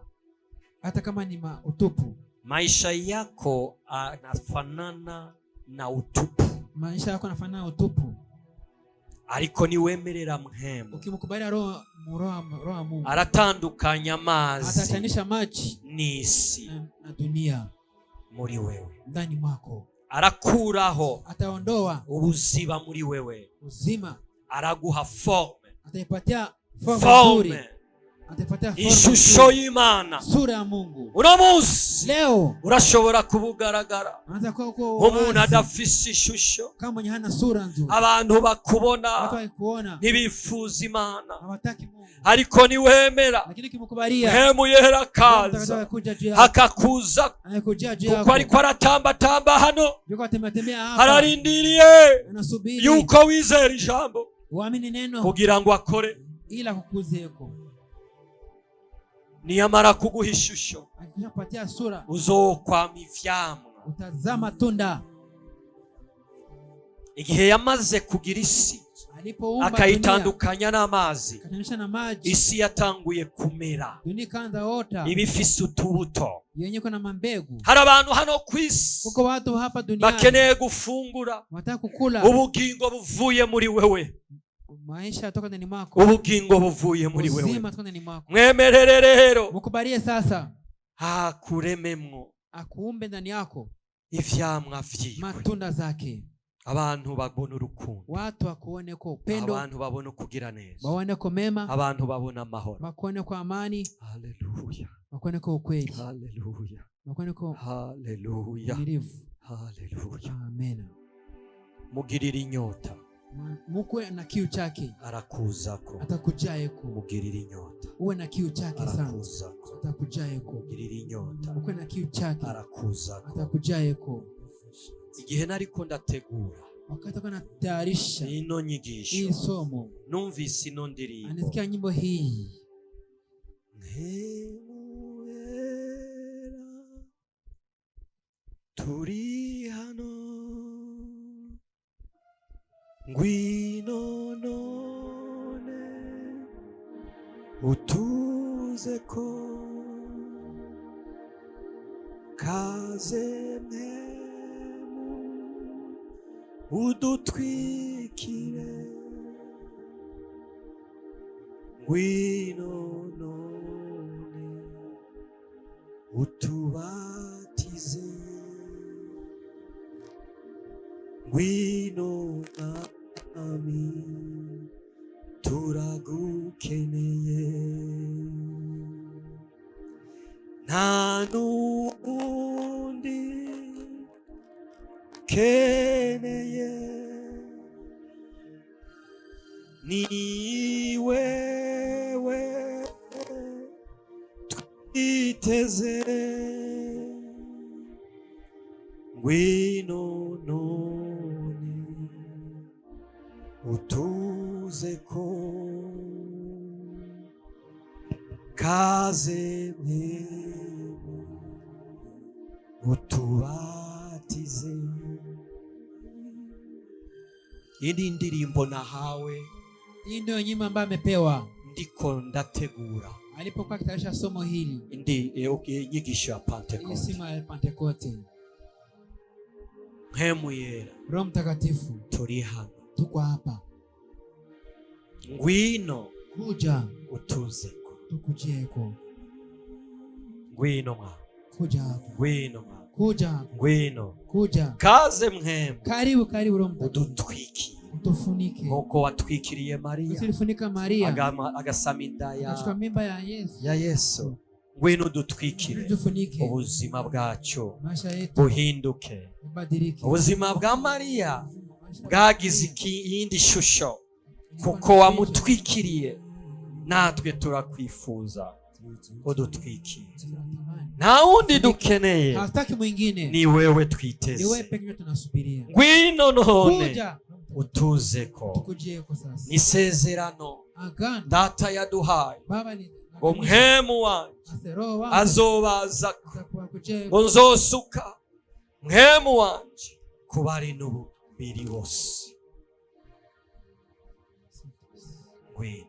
Hata kama ni utupu. Maisha yako anafanana na utupu. Maisha yako yanafanana na utupu. Ariko niwemerera mhemu. Ukimkubalia roho wa Mungu. Aratandukanya amazi. Atatanisha maji n'isi na dunia muri wewe. Ndani mwako. Arakuraho. Ataondoa ubuziba muri wewe. Uzima. Araguha forme. Ataipatia forme. Ishusho y'Imana. Sura ya Mungu. Uno munsi leo urashobora kubugaragara. Umuntu adafise ishusho. Kama mwenye hana sura nzuri. Abantu bakubona ntibifuza Imana. Ariko niwemera Mhemu Yera akaza hakakuza kuko ariko aratambatamba hano. Hararindiriye yuko wizera ijambo kugira ngo akore. Ila kukuzeko niyamara kuguha ishusho akikupatia sura uzokwama ivyamwa. Utazama tunda. Igihe yamaze kugira isi akayitandukanya n'amazi, isi yatanguye kumera, ibifise utubuto. Hari abantu hano kwisi bakeneye gufungura ubugingo buvuye muri wewe. Maisha yatoka ndani mwako. Ubugingo buvuye muri wewe. Mwemerere rero. Mukubalie sasa. Kurememwo. Akuumbe ndani yako ivyamwa vyiwe. Matunda zake. Abantu babona urukundo. Watu wakuone kwa upendo. Abantu babona kugira neza. Baone kwa mema. Abantu babona amahoro. Bakuone kwa amani. Haleluya. Bakuone kwa ukweli. Haleluya. Bakuone kwa haleluya. Haleluya. Amen. Mugirira inyota. Mukwe na kiu chake arakuzako. Atakujayeko. Mugirira inyota. Uwe na kiu chake sana. Arakuzako. Atakujayeko. Mugirira inyota. Mukwe na kiu chake arakuzako. Atakujayeko. Igihe nariko ndategura wakati natayarisha ino nyigisho, hii somo, numvise ino ndirimbo, anasikia nyimbo hii. Turi hano ngwino none utuzeko kaze udutwikire ngwino none utubatize ngwino nami turagukeneye nta n'undi keneye ni wewe twiteze ngwino none utuzeko kaze utubatize. Iyi ndirimbo nahawe, hii ndio nyimbo ambayo amepewa ndiko ndategura alipokuwa akitayarisha somo hili, nyigisho ya Pentecoste. Siku ya Pentecoste. Mhemu Yera, Roho Mtakatifu, turi hano, tuko hapa. Ngwino, kuja utuzeko, tukujeko. Ngwino mwa, kuja hapa. Ngwino mwa, kuja. Ngwino, kuja. Kaze Mhemu, karibu karibu Roho Mtakatifu, udutwiki, utufunike nkuko watwikiriye Maria, usilifunika Maria agasama inda akachukua mimba ya Yesu. Ngwino dutwikire ubuzima bwacu buhinduke. Ubuzima bwa Maria bwagize iyindi shusho kuko wamutwikiriye, natwe turakwifuza udutwikire. Nta wundi dukeneye, hataki mwingine, ni wewe twiteze. Ni wewe pekee tunasubiria. Ngwino none utuzeko. Tukujeko sasa. Ni sezerano Data yaduhaye. Baba ni Mhemu wanjye azobazako ngo nzosuka mpwemu wanje ku bari n'umubiri wose. Ngwino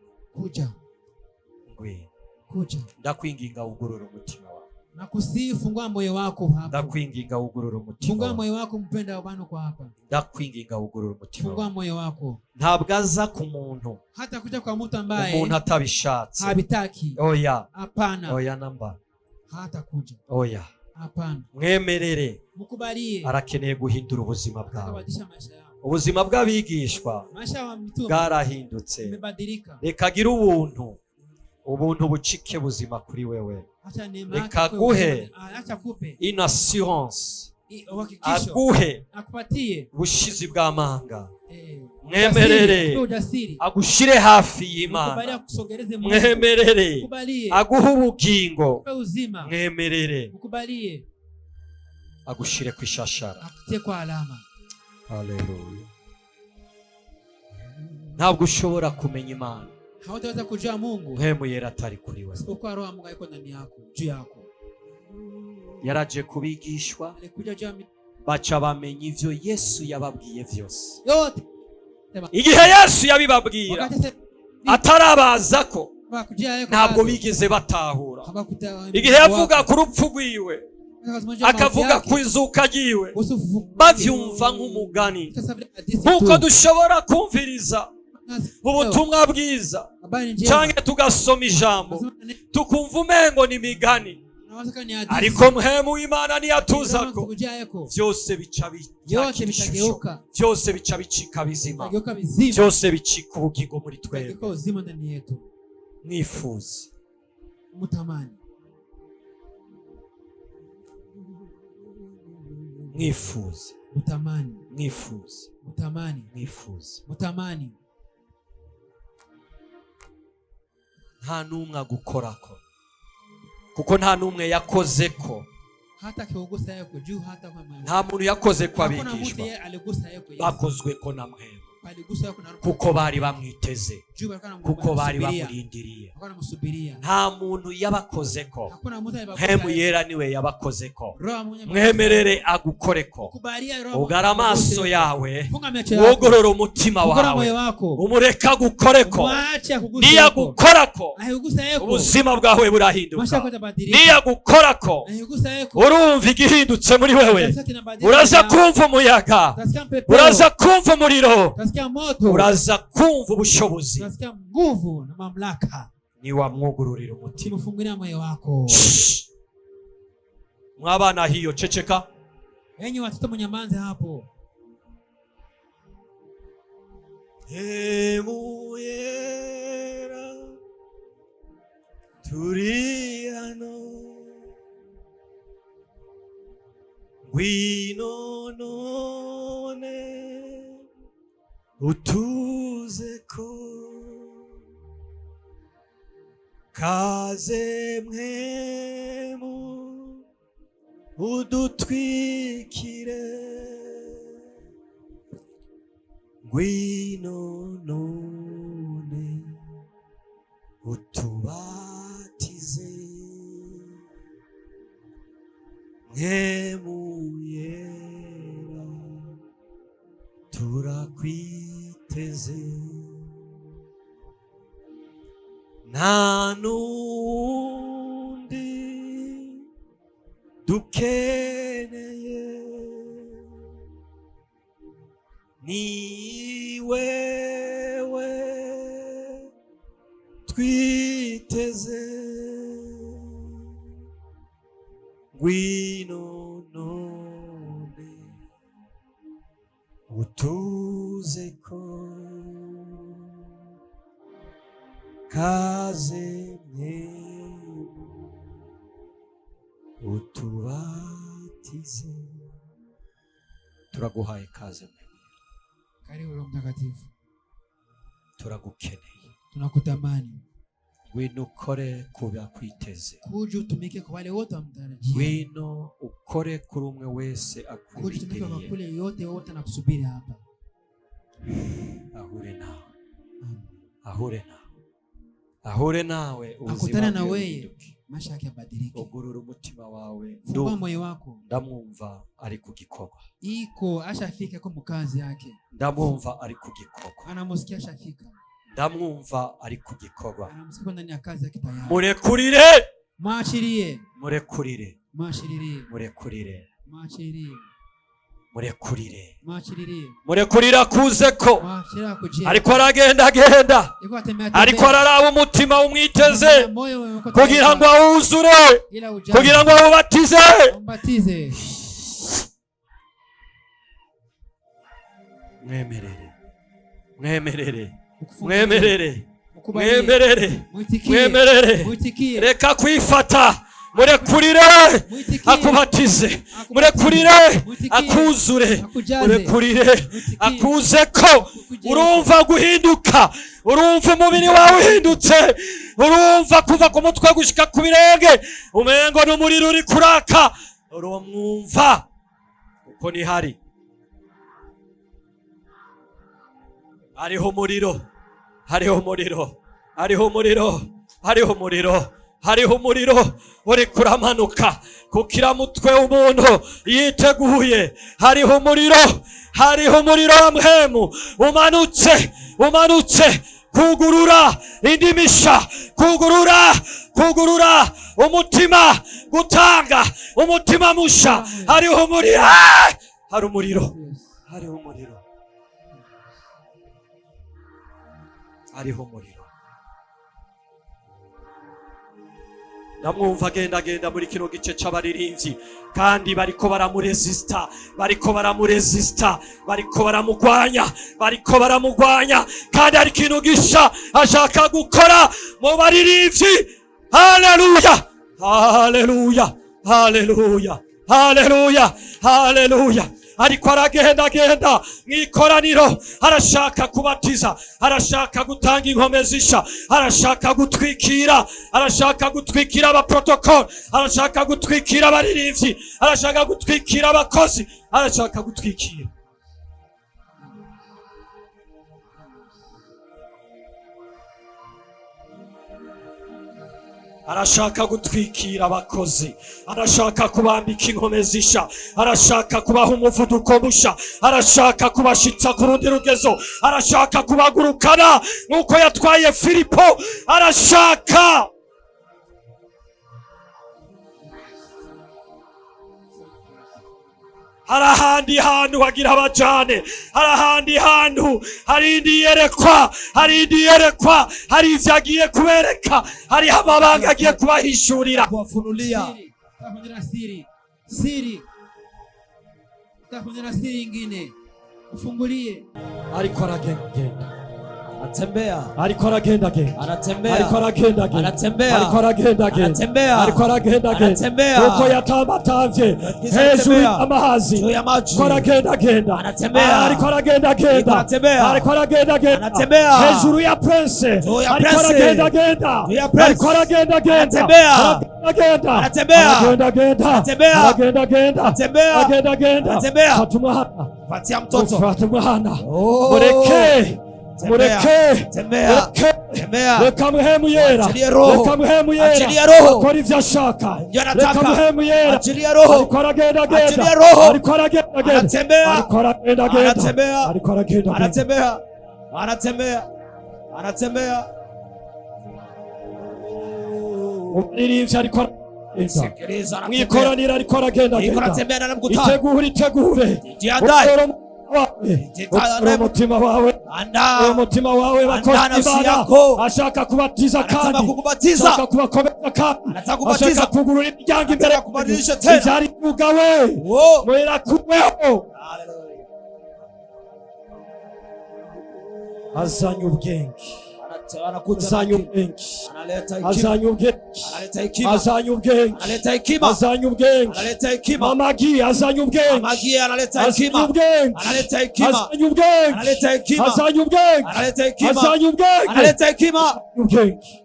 ndakwinginga ugorora umutima wawe. Nakusihi fungua moyo wako hapa. Ndakwinginga ugorora umutima. Fungua moyo wako mpenda wabano kwa hapa. Ndakwinginga ugorora umutima. Fungua moyo wako. Ntabwo aza ku muntu. Hata kuja kwa mtu ambaye umuntu atabishatse. Habitaki. Oya. Hapana. Oya namba. Hata kuja. Oya. Hapana. Mwemerere. Mukubalie. Arakeneye guhindura ubuzima bwawe. Maisha yao. Ubuzima bw'abigishwa bwarahindutse. Imebadilika. Reka gira ubuntu bucike buzima kuri wewe. Reka guhe une assurance, aguhe ubushizi bw'amanga. Mwemerere agushire hafi y'Imana. Mwemerere aguhe ubugingo. Mwemerere agushire ku ishashara. Haleluya. Ntabwo ushobora kumenya Imana hawataweza kujua Mungu mpemu yera atari kuri wewe. Isipokuwa roho ya Mungu iko ndani yako, juu yako. Yaraje kubigishwa, baca bamenya ivyo Yesu yababwiye vyose. Yote igihe Yesu yabibabwira atarabazako ntabwo bigeze batahura. Igihe yavuga ku rupfu rwiwe akavuga ku izuka ryiwe bavyumva nk'umugani. Nkuko dushobora kumviriza ubutumwa bwiza canke tugasoma ijambo tukumva umengo ni migani, ariko mpemu w'Imana niyatuzako vyose bica bigeuka, vyose bica bicika bizima, vyose bicika ubugingo muri twebwe. Mwifuze mutamani, mwifuze mutamani, mwifuze mutamani, mwifuze mutamani. Nta numwe agukorako kuko nta numwe yakozeko. Hata kiogusa yako juu hata kwa mama. Nta muntu yakozeko abigishwa. Bakozweko na mpemu. Kuko bari bamwiteze, kuko bari bamurindiriye. Nta muntu yabakozeko, mpemu yera niwe yabakozeko. Mwemerere agukoreko. Ugara amaso yawe, wogorora umutima wawe, umureka agukoreko. Niyagukorako ubuzima bwawe burahinduka. Niyagukorako urumva igihindutse muri wewe. Uraza kumva umuyaga, uraza kumva umuriro, uraza kumva ubushobozi. Unasikia nguvu na mamlaka. Niwamwugururira umutima. Mfungulia moyo wako. Mwabana hiyo checheka. Enyi watoto mnyamanze hapo. Emuyera turiano ngwino none utuzeko kaze mpemu udutwikire ngwino none utubatize mpemu yera turakwiteze. Nta nundi dukeneye ni wewe twiteze. Ngwino none utuzeko kaze mpemu utubatize. Turaguhaye kaze mpemu. Karibu Roho Mtakatifu. Turagukeneye. Tunakutamani. Ngwino ukore kuba kwiteze. Kuja utumike kwa wale wote wamtarajia. Ngwino ukore kuri umwe wese akurindiriye. Kuja utumike kwa kule wote nakusubiri hapa. Ahure nawe. Ahure nawe. Ahure nawe akutana na wewe maisha yake yabadilike. Ugurura umutima wawe. Fungua moyo wako. Ndamwumva ari kugikorwa. Iko ashafika kwa mukazi yake. Ndamwumva ari kugikorwa. Anamusikia ashafika. Ndamwumva ari kugikorwa. Anamusikia ndani ya kazi yake tayari. Murekurire. Mwachiriye. Murekurire. Mwachiriye. Murekurire. Mwachiriye. Murekurire. Mwachiriye. Murekurira kuzeko. Ariko aragenda genda. Ariko araraba umutima umwiteze. Kugira ngo awuzure. Kugira ngo awubatize. Mwemerere. Mwemerere. Mwemerere. Mwemerere. Mwemerere. Reka kwifata. Murekurire akubatize. Murekurire akuzure. Murekurire akuzeko. Urumva guhinduka. Urumva umubiri wawe uhindutse. Urumva kuva ku mutwe gushika ku birenge. Umengo n'umuriro uri kuraka. Urumva uko ni hari. Hariho umuriro. Hariho umuriro. Hariho umuriro. Hariho umuriro. Hariho umuriro uri kuramanuka kukira mutwe w'umuntu yiteguye. Hariho umuriro. Hariho umuriro wa mpemu umanutse kugurura indimisha, kugurura umutima, gutanga umutima musha. Hariho umuriro. Hari umuriro. Hariho umuriro. Hariho umuriro. Ndamwumva agenda muri kino gice c'abaririmbyi kandi bariko baramuresista, bariko baramugwanya kandi hari ikintu gisha ashaka gukora mu baririmbyi. Haleluya, haleluya, haleluya, haleluya, haleluya. Ariko aragenda mw'ikoraniro, arashaka kubatiza, arashaka gutanga inkomezisha, arashaka gutwikira abaprotokoli, arashaka gutwikira abaririmbyi, arashaka gutwikira abakozi, arashaka gutwikira. Arashaka gutwikira abakozi, arashaka kubambika inkomezisha, arashaka kubaha umuvuduko musha, arashaka kubashitsa ku rundi rugezo, arashaka kubagurukana nk'uko yatwaye Filipo. Arashaka harahandi hantu hagira abajane, harahandi hantu hari indi yerekwa, hari ivyo agiye kubereka, hari amabanga agiye kubahishurira, kuwafunulia siri ingine ufungulie. Ariko aragenda anatembea, ariko aragenda anatembea, ariko aragenda anatembea, ariko aragenda anatembea, ariko aragenda anatembea, uko yatambatavye hejuru y'amazi, juu ya maji, ariko aragenda anatembea, ariko aragenda anatembea, ariko aragenda anatembea, hejuru ya prince, juu ya ariko prince, aragenda juu ya prince, ariko aragenda anatembea, anatembea, anatembea, fatuma patia mtoto, fatuma hana mureke. Tembea. Reka muhemu yera. Achilia roho. Kora ivyo ashaka. Reka muhemu yera. Achilia roho. Ariko aragenda. Achilia roho. Ariko aragenda. Anatembea. Ariko aragenda. Ariko aragenda. Anatembea. Umuririmbyi ariko sikiliza, mwikoranira ariko aragenda. Anatembea na mkutano. Itegure. Jiandae. Umutima wawe, umutima wawe bakozi bana, ashaka kubatiza kandi ashaka kubakomeza kandi ashaka kugurura imiryango imbere kubadilisha tena ivyari kugawe mwera kuweho. Azanye ubwenge, azanye ubwenge, azanye ubwenge, azanye ubwenge, azanye ubwenge, Mamagi azanye ubwenge, azanye ubwenge, azanye ubwenge, azanye ubwenge.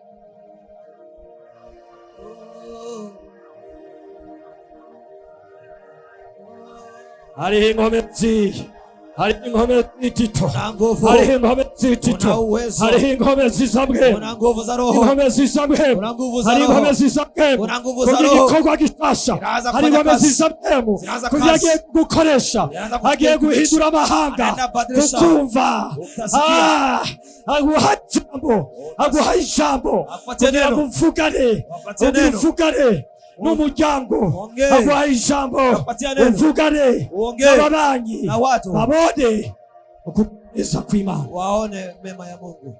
Hariho inkomezi, hari ingome z'itito, hari ingome z'itito, hari ingome zisabwe, ingome zisabwe, hari ingome zisabwe kugira igikorwa gishasha, hari ingome zisabwe kugira agiye gukoresha, agiye guhindura amahanga kukumva. aguha ijambo kugira ngo uvugane n'umuryango, aguha ijambo uvugane n'ababanyi babone ukugeza kw'Imana, waone mema ya Mungu.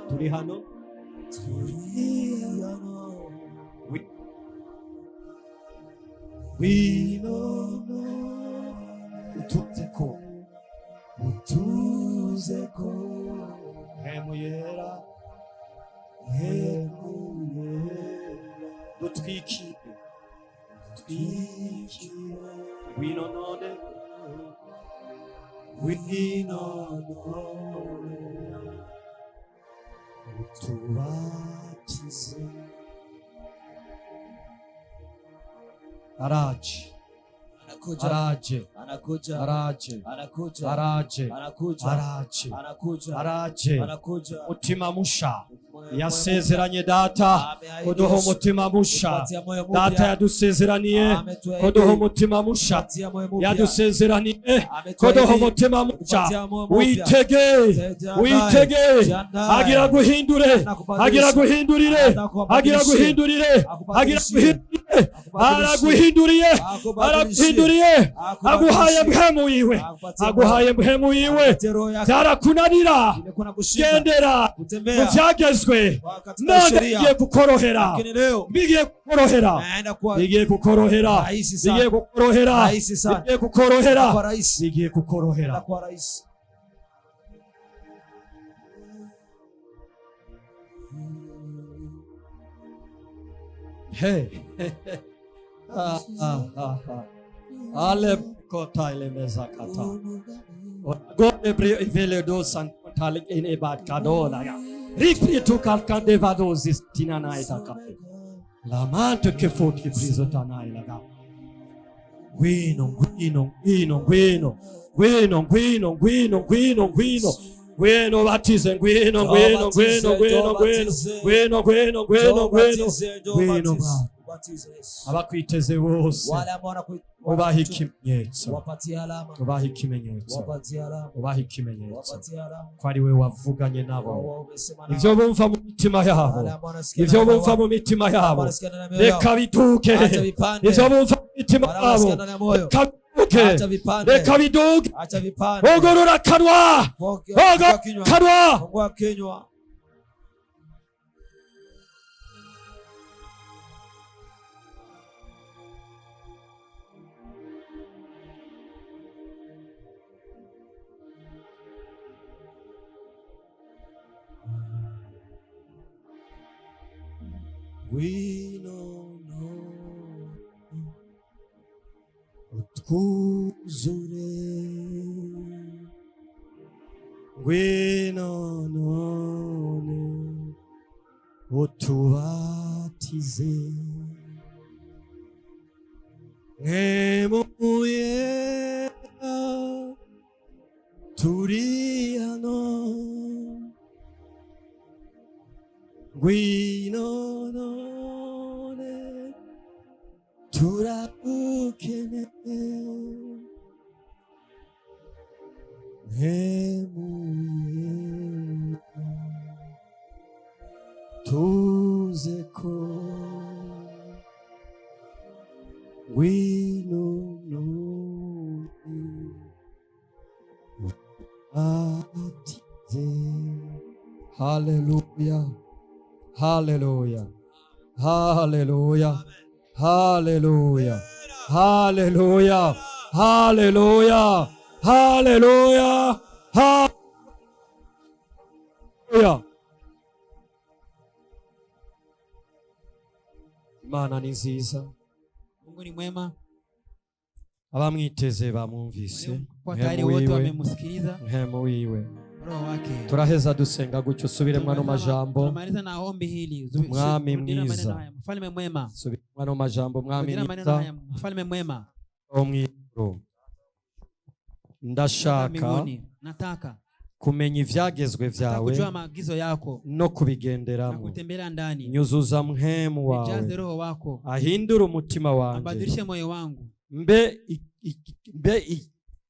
Turi hano utuzeko hemu yera dutwikire wino none utubatize. Araje mutima musha yasezeranye data kuduha umutima musha, data yadusezeraniye kuduha umutima musha, yadusezeraniye kuduha umutima musha. Witege agira guhindurire, aguhaye mpemu wiwe, byarakunanira gendera mu byagezwe, none bigiye kukorohera, bigiye kukorohera. Hey. Ale kota ile mezakata. Gode vele do santale ine bad kadona ya. Rikri tu kalkande vadozis tinana itaka. La mante che foti priso tanai laga. Guino. Gweno batize gweno. Abakwiteze bose ubaha ikimenyetso ko ari we wavuganye nabo, ivyo bumva mu mitima yabo reka bituke, ivyo bumva mu mitima yabo reka biduke, ogorora kanwa. Utkuzure gwino none utubatize mpemu yera turi hano gwino none turabukene mpemu tuzeko gwino none atize. Hallelujah. Hallelujah. Hallelujah. Hallelujah. Hallelujah. Hallelujah. Hallelujah. Hallelujah. Imana ni nziza. Mungu ni mwema. Abamwiteze bamwumvise. Kwa tayari wote wamemsikiliza. Mpemu wiwe turaheza dusenga gutyo subiremwa no majambo. Tunamaliza na ombi hili. Mwami mwiza, mfalme mwema. subiremwa no majambo. Mwami mwiza, mfalme mwema. Ndashaka nataka kumenya ivyagezwe vyawe, kujua maagizo yako no kubigenderamo, na kutembea ndani. Nyuzuza mhemu wawe, nijaze roho wako, ahindure umutima wanjye, abadilishe moyo wangu, mbe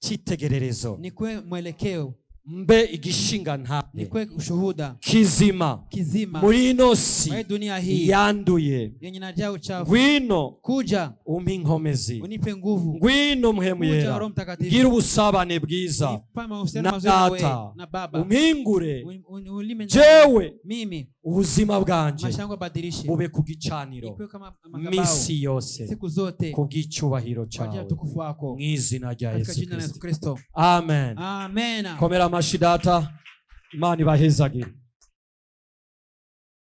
icyitegererezo, nikwe mwelekeo, mbe igishinga ntabe, nikwe ushuhuda kizima muri ino si dunia hii yanduye yenye najaa uchafu. Ngwino kuja umpe inkomezi, unipe nguvu. Ngwino muhemu yera, gira ubusabane bwiza na Data, umpingure jewe mimi ubuzima bwanje bube ku gicaniro misi yose, siku zote kubw'icyubahiro cyawe, mu izina rya Yesu Kristo. Kristo. Amen. Amen. Komera amashyi Data, Imana ibahezagire.